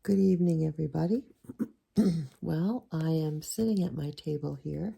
Good evening, everybody. Well, I am sitting at my table here.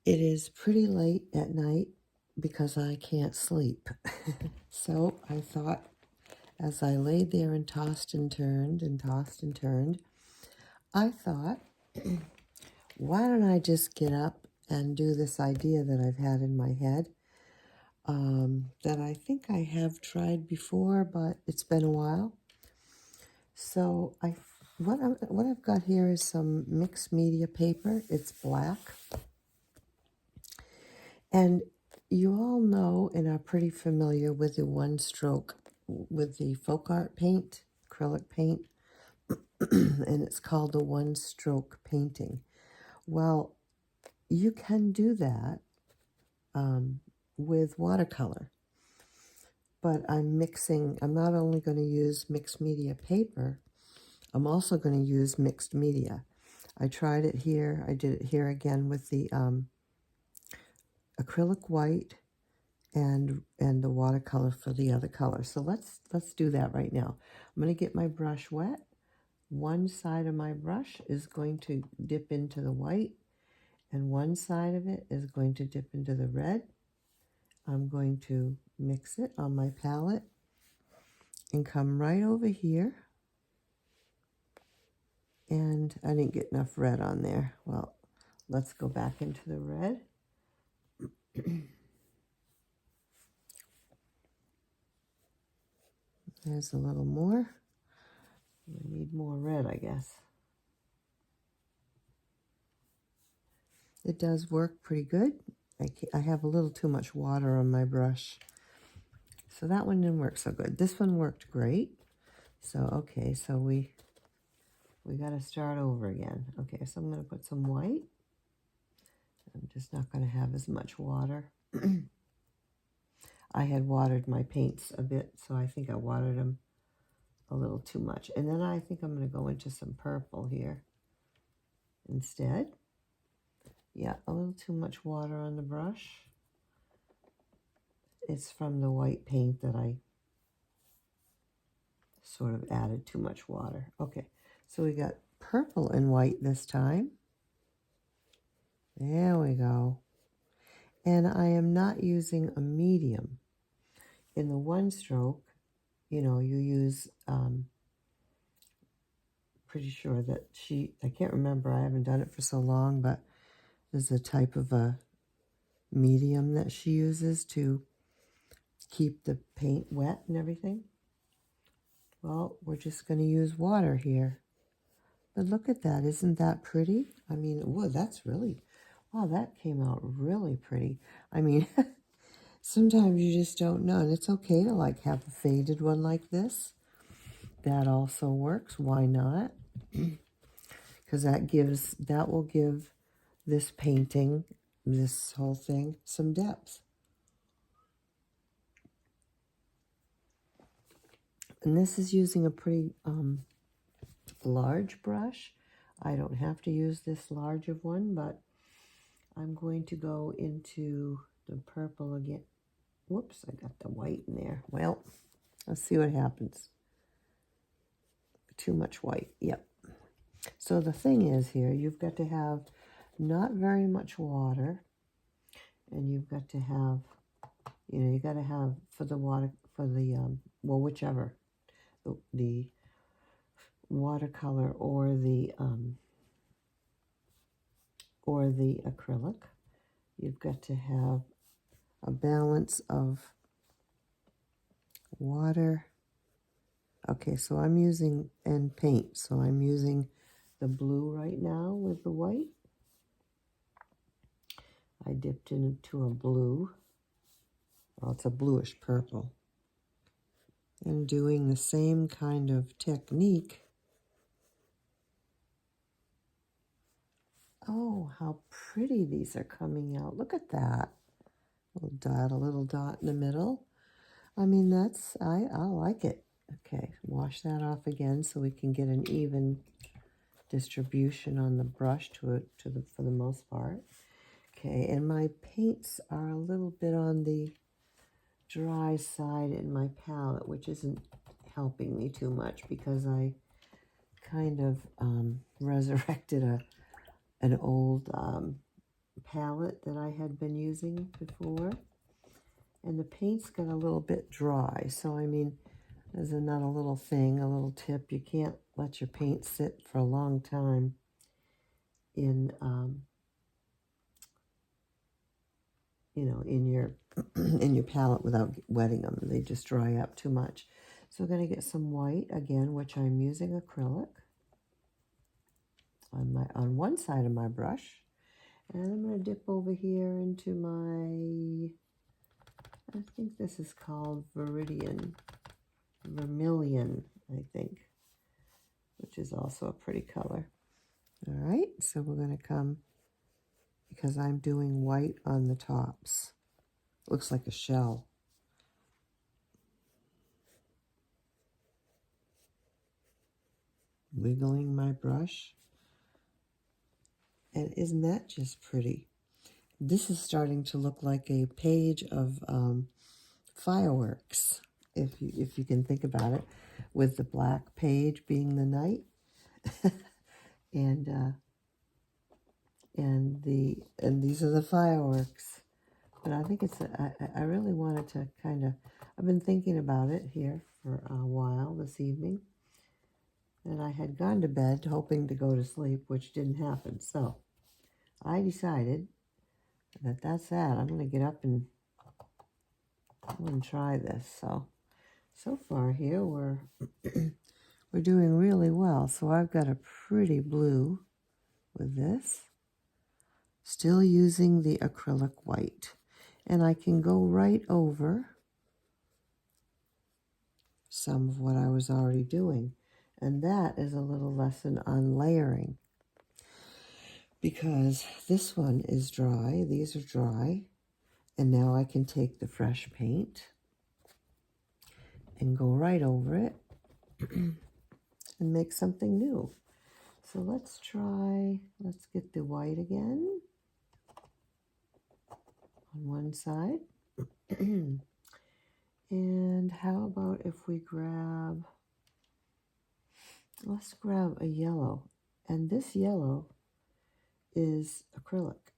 It is pretty late at night because I can't sleep. So I thought, as I laid there and tossed and turned and tossed and turned, I thought, why don't I just get up and do this idea that I've had in my head, that I think I have tried before, but it's been a while. So what I've got here is some mixed media paper. It's black. And you all know and are pretty familiar with the one stroke, with the folk art paint, acrylic paint, and it's called the one stroke painting. Well, you can do that with watercolor. But I'm not only going to use mixed media paper, I'm also going to use mixed media. I tried it here. I did it here again with the acrylic white and the watercolor for the other color. So let's do that right now. I'm going to get my brush wet. One side of my brush is going to dip into the white, and one side of it is going to dip into the red. I'm going to mix it on my palette and come right over here. And I didn't get enough red on there. Well, let's go back into the red. There's a little more. I need more red, I guess. It does work pretty good. I have a little too much water on my brush. So that one didn't work so good. This one worked great. So, okay, so we got to start over again. Okay, so I'm going to put some white. I'm just not going to have as much water. I had watered my paints a bit, so I think I watered them a little too much. And then I think I'm going to go into some purple here instead. Yeah, a little too much water on the brush. It's from the white paint that I sort of added too much water. Okay, so we got purple and white this time. There we go. And I am not using a medium. In the one stroke, you know, you use, pretty sure that I can't remember, I haven't done it for so long, but there's a type of a medium that she uses to keep the paint wet and everything. Well, we're just going to use water here. But look at that. Isn't that pretty? I mean, whoa, that's really, wow, that came out really pretty. I mean, sometimes you just don't know. And it's okay to like have a faded one like this. That also works. Why not? Because that will give this painting, this whole thing, some depth. And this is using a pretty large brush. I don't have to use this large of one, but I'm going to go into the purple again. Whoops, I got the white in there. Well, let's see what happens. Too much white, yep. So the thing is here, you've got to have not very much water, and you've got to have, you know, you got to have for the water, for the, well, whichever, the watercolor or the acrylic, you've got to have a balance of water. Okay, so I'm using, and paint, so I'm using the blue right now with the white. I dipped into a blue. Well, it's a bluish purple. And doing the same kind of technique. Oh, how pretty these are coming out. Look at that. A little dot in the middle. I mean, I like it. Okay, wash that off again so we can get an even distribution on the brush for the most part. Okay, and my paints are a little bit on the dry side in my palette, which isn't helping me too much because I kind of resurrected an old palette that I had been using before. And the paint's got a little bit dry. So, I mean, there's another little thing, a little tip. You can't let your paint sit for a long time in, you know, in your in your palette without wetting them. They just dry up too much. So I'm going to get some white again, which I'm using acrylic on one side of my brush. And I'm going to dip over here into my, I think this is called Vermilion, I think, which is also a pretty color. All right, so we're going to come, because I'm doing white on the tops. Looks like a shell. Wiggling my brush. And isn't that just pretty? This is starting to look like a page of fireworks, if you can think about it, with the black page being the night, and these are the fireworks. But I think it's I really wanted to kind of, I've been thinking about it here for a while this evening, and I had gone to bed hoping to go to sleep, which didn't happen. So I decided that that's that. I'm going to get up and try this. So far here we're we're doing really well. So I've got a pretty blue with this. Still using the acrylic white. And I can go right over some of what I was already doing. And that is a little lesson on layering. Because this one is dry, these are dry. And now I can take the fresh paint and go right over it and make something new. So let's get the white again on one side. And how about if we let's grab a yellow. And this yellow is acrylic.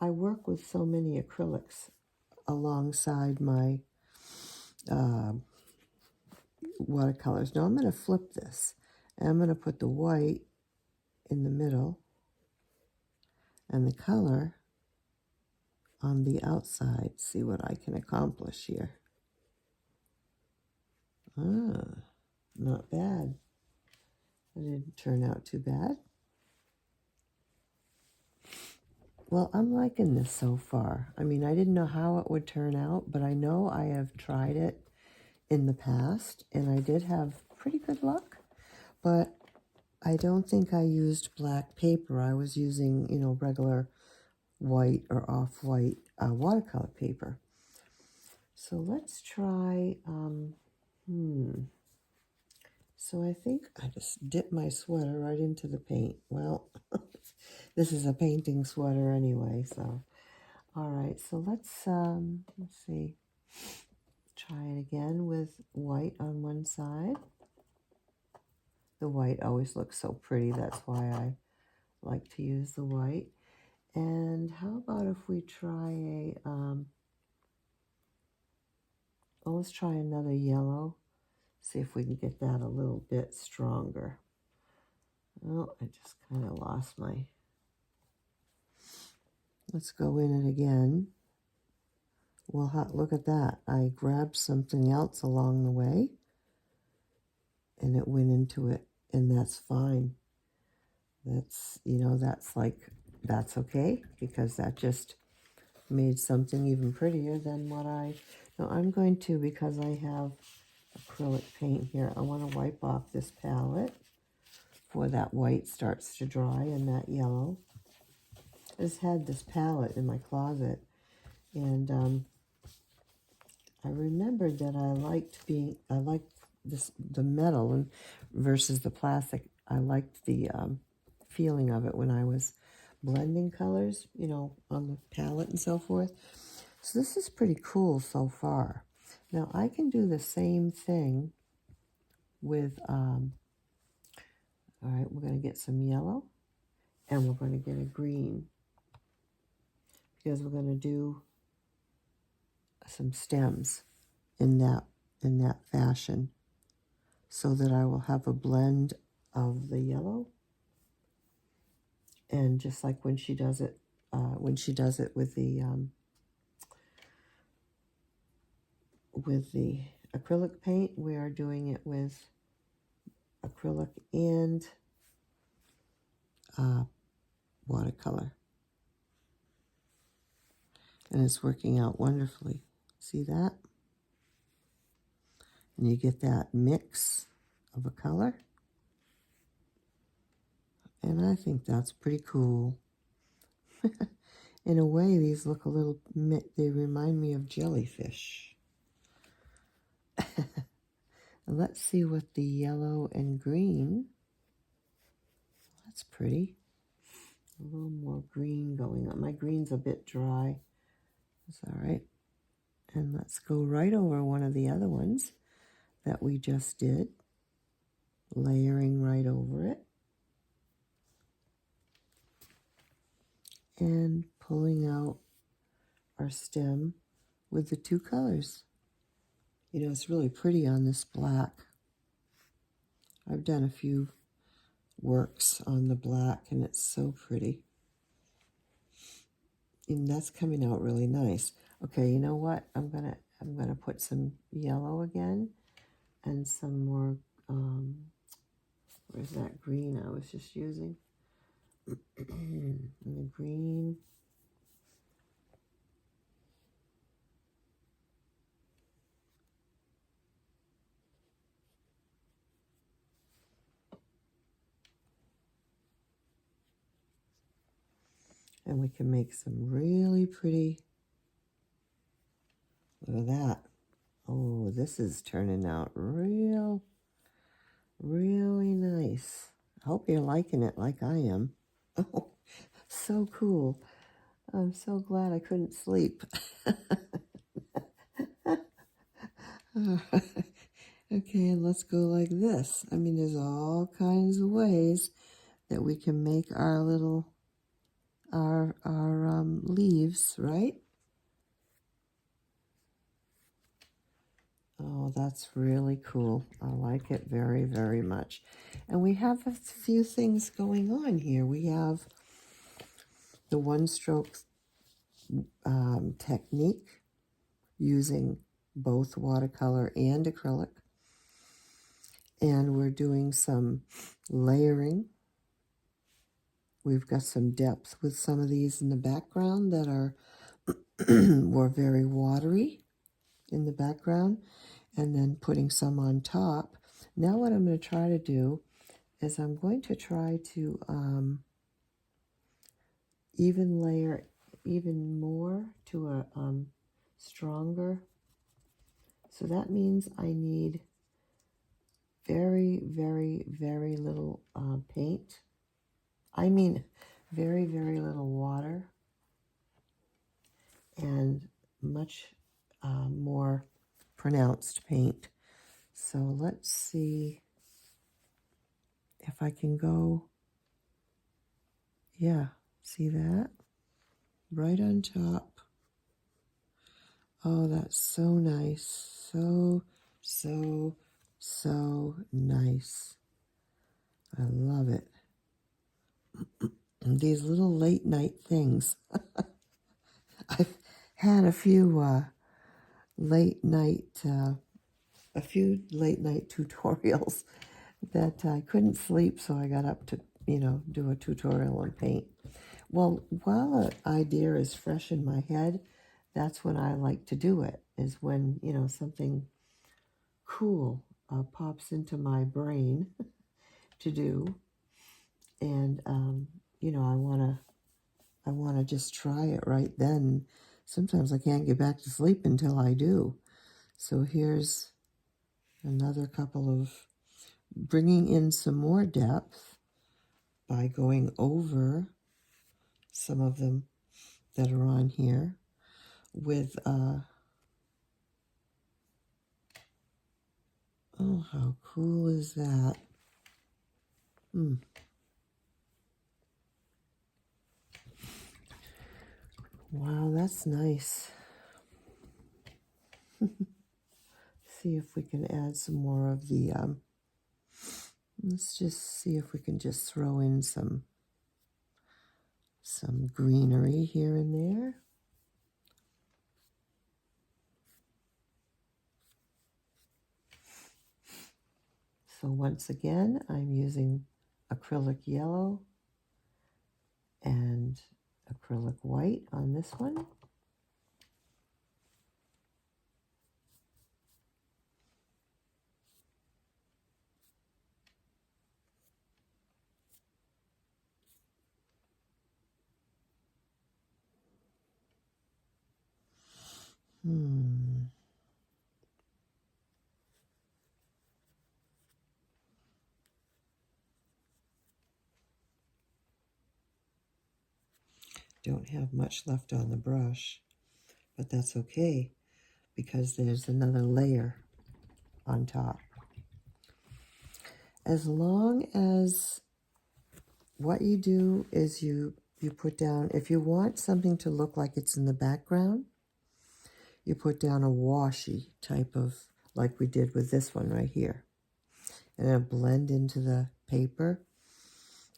I work with so many acrylics alongside my watercolors. Now I'm going to flip this. And I'm going to put the white in the middle and the color on the outside. See what I can accomplish here. Not bad. It didn't turn out too bad. Well, I'm liking this so far. I mean, I didn't know how it would turn out, but I know I have tried it in the past, and I did have pretty good luck. But I don't think I used black paper. I was using, you know, regular white or off-white watercolor paper. So let's try, so I think I just dipped my sweater right into the paint. Well, this is a painting sweater anyway, so. All right, so let's see. Try it again with white on one side. The white always looks so pretty. That's why I like to use the white. And how about if we try let's try another yellow. See if we can get that a little bit stronger. Oh, I just kind of lost my... Let's go in it again. Well, look at that. I grabbed something else along the way, and it went into it, and that's fine. That's, you know, that's okay, because that just made something even prettier than what Now I'm going to, because I have acrylic paint here, I want to wipe off this palette before that white starts to dry and that yellow. I just had this palette in my closet, and I remembered that I liked the metal and versus the plastic. I liked the feeling of it when I was blending colors, you know, on the palette and so forth. So this is pretty cool so far. Now I can do the same thing with, all right, we're going to get some yellow, and we're going to get a green, because we're going to do some stems in that fashion, so that I will have a blend of the yellow, and just like when she does it with the acrylic paint, we are doing it with acrylic and watercolor, and it's working out wonderfully. See that? And you get that mix of a color, and I think that's pretty cool. In a way, these look a little, they remind me of jellyfish. Let's see what the yellow and green, that's pretty. A little more green going on. My green's a bit dry. That's all right. And let's go right over one of the other ones that we just did, layering right over it, and pulling out our stem with the two colors. You know, it's really pretty on this black. I've done a few works on the black, and it's so pretty. And that's coming out really nice. Okay, you know what? I'm gonna put some yellow again, and some more, where's that green I was just using? And the green. And we can make some really pretty, look at that. Oh, this is turning out really nice. I hope you're liking it like I am. Oh, so cool. I'm so glad I couldn't sleep. Okay, and let's go like this. I mean, there's all kinds of ways that we can make our little, our leaves, right? Oh, that's really cool. I like it very, very much. And we have a few things going on here. We have the one-stroke technique using both watercolor and acrylic. And we're doing some layering. We've got some depth with some of these in the background that are were very watery in the background, and then putting some on top. Now what I'm going to try to do is I'm going to try to even layer even more to a stronger. So that means I need very, very, very little paint. I mean, very, very little water, and much more pronounced paint. So let's see if I can go, yeah, see that? Right on top. Oh, that's so nice. So, so, so nice. I love it. And these little late night things. I've had a few late night tutorials that I couldn't sleep, so I got up to, do a tutorial on paint. Well, while an idea is fresh in my head, that's when I like to do it, is when, something cool pops into my brain to do. And, I want to just try it right then. Sometimes I can't get back to sleep until I do. So here's another couple of bringing in some more depth by going over some of them that are on here with, oh, how cool is that? Wow, that's nice. See if we can add some more of the, let's just see if we can just throw in some greenery here and there. So once again, I'm using acrylic yellow and acrylic white on this one. Don't have much left on the brush, but that's okay because there's another layer on top. As long as what you do is you put down, if you want something to look like it's in the background, you put down a washy type of, like we did with this one right here. And it'll blend into the paper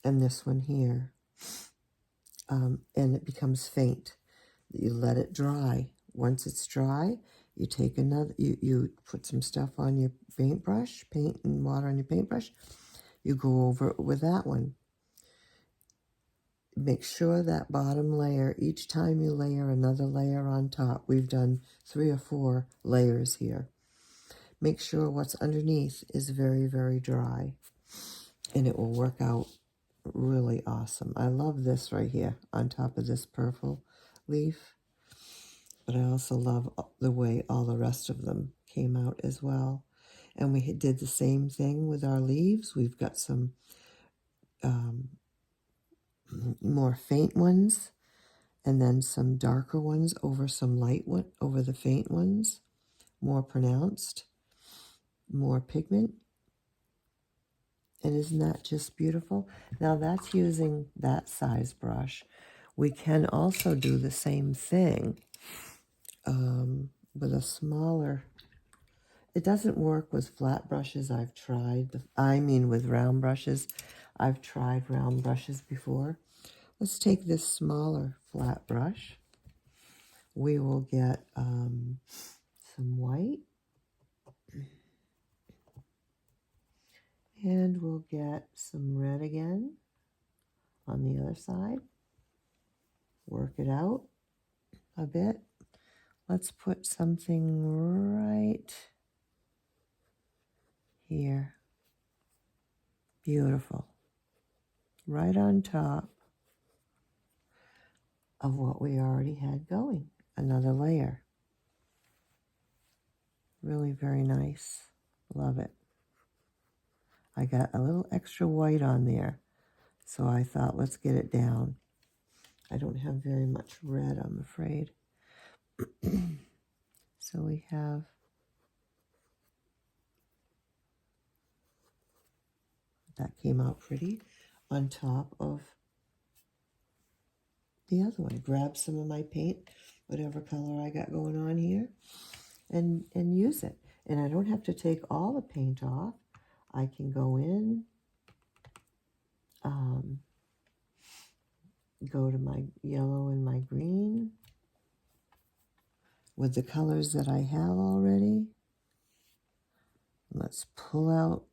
and this one here. And it becomes faint. You let it dry. Once it's dry, you take another, you put some stuff on your paintbrush, paint and water on your paintbrush. You go over it with that one. Make sure that bottom layer, each time you layer another layer on top, we've done 3 or 4 layers here. Make sure what's underneath is very, very dry, and it will work out really awesome. I love this right here on top of this purple leaf, but I also love the way all the rest of them came out as well. And we did the same thing with our leaves. We've got some more faint ones, and then some darker ones over some light one over the faint ones, more pronounced, more pigment. And isn't that just beautiful? Now that's using that size brush. We can also do the same thing with a smaller. It doesn't work with flat brushes. I've tried. I mean with round brushes. I've tried round brushes before. Let's take this smaller flat brush. We will get some white. And we'll get some red again on the other side. Work it out a bit. Let's put something right here. Beautiful. Right on top of what we already had going. Another layer. Really very nice. Love it. I got a little extra white on there, so I thought, let's get it down. I don't have very much red, I'm afraid. So we have that came out pretty on top of the other one. Grab some of my paint, whatever color I got going on here, and use it. And I don't have to take all the paint off. I can go in, go to my yellow and my green with the colors that I have already. Let's pull out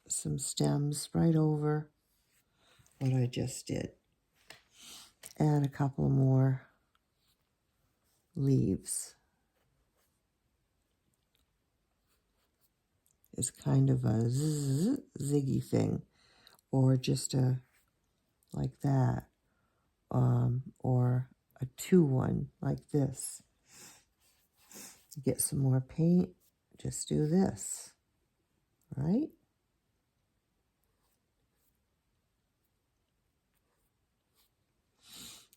some stems right over what I just did. Add a couple more leaves. It's kind of a ziggy thing, or just a like that, or a 2-1 like this. Get some more paint, just do this, right?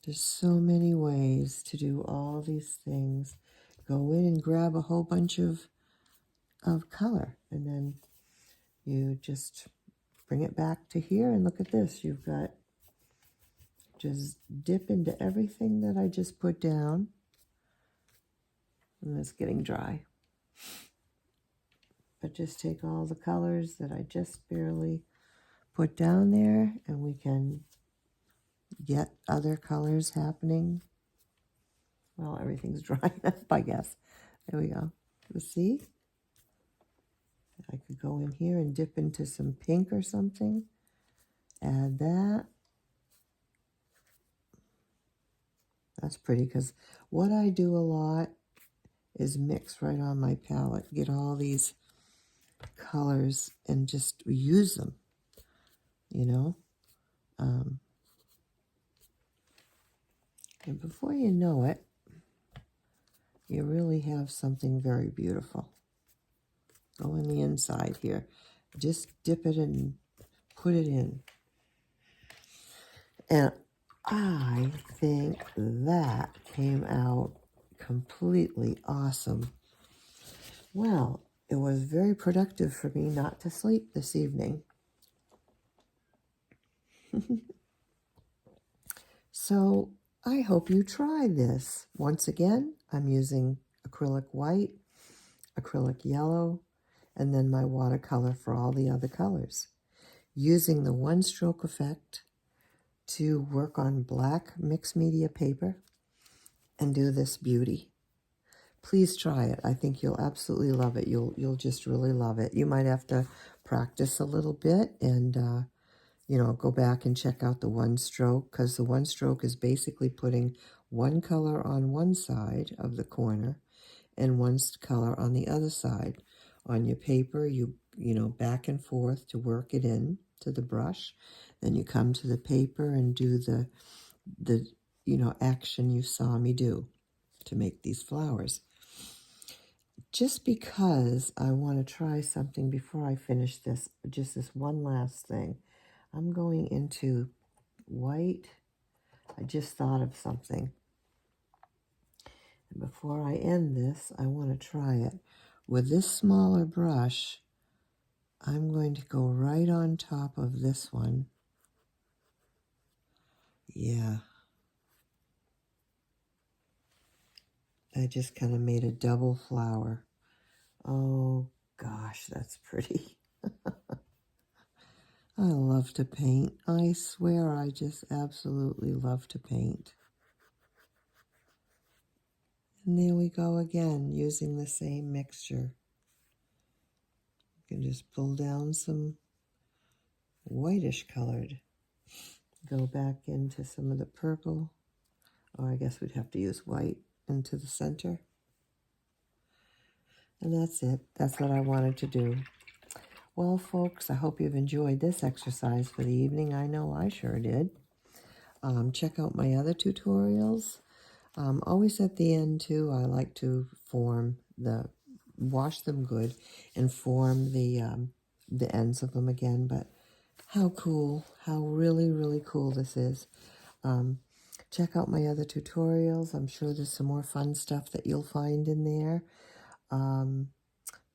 There's so many ways to do all these things. Go in and grab a whole bunch of of color. And then you just bring it back to here and look at this. You've got, just dip into everything that I just put down. And it's getting dry. But just take all the colors that I just barely put down there, and we can get other colors happening. Well, everything's drying up, I guess. There we go. You see? I could go in here and dip into some pink or something. Add that. That's pretty, because what I do a lot is mix right on my palette. Get all these colors and just use them, you know? And before you know it, you really have something very beautiful. Go in the inside here. Just dip it and put it in. And I think that came out completely awesome. Well, it was very productive for me not to sleep this evening. So I hope you try this. Once again, I'm using acrylic white, acrylic yellow, and then my watercolor for all the other colors. Using the one stroke effect to work on black mixed media paper and do this beauty. Please try it. I think you'll absolutely love it. You'll just really love it. You might have to practice a little bit and you know, go back and check out the one stroke, because the one stroke is basically putting one color on one side of the corner and one color on the other side. On your paper, you know, back and forth to work it in to the brush. Then you come to the paper and do the you know, action you saw me do to make these flowers. Just because I want to try something before I finish this, just this one last thing. I'm going into white. I just thought of something. And before I end this, I want to try it. With this smaller brush, I'm going to go right on top of this one. Yeah. I just kind of made a double flower. Oh, gosh, that's pretty. I love to paint. I swear I just absolutely love to paint. And there we go again, using the same mixture. You can just pull down some whitish colored. Go back into some of the purple. Or I guess we'd have to use white into the center. And that's it. That's what I wanted to do. Well, folks, I hope you've enjoyed this exercise for the evening. I know I sure did. Check out my other tutorials. Always at the end, too, I like to wash them good and form the ends of them again. But how cool, how really, really cool this is. Check out my other tutorials. I'm sure there's some more fun stuff that you'll find in there.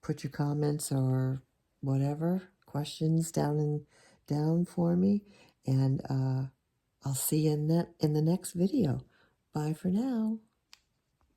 Put your comments or whatever, questions down for me. And I'll see you in the next video. Bye for now.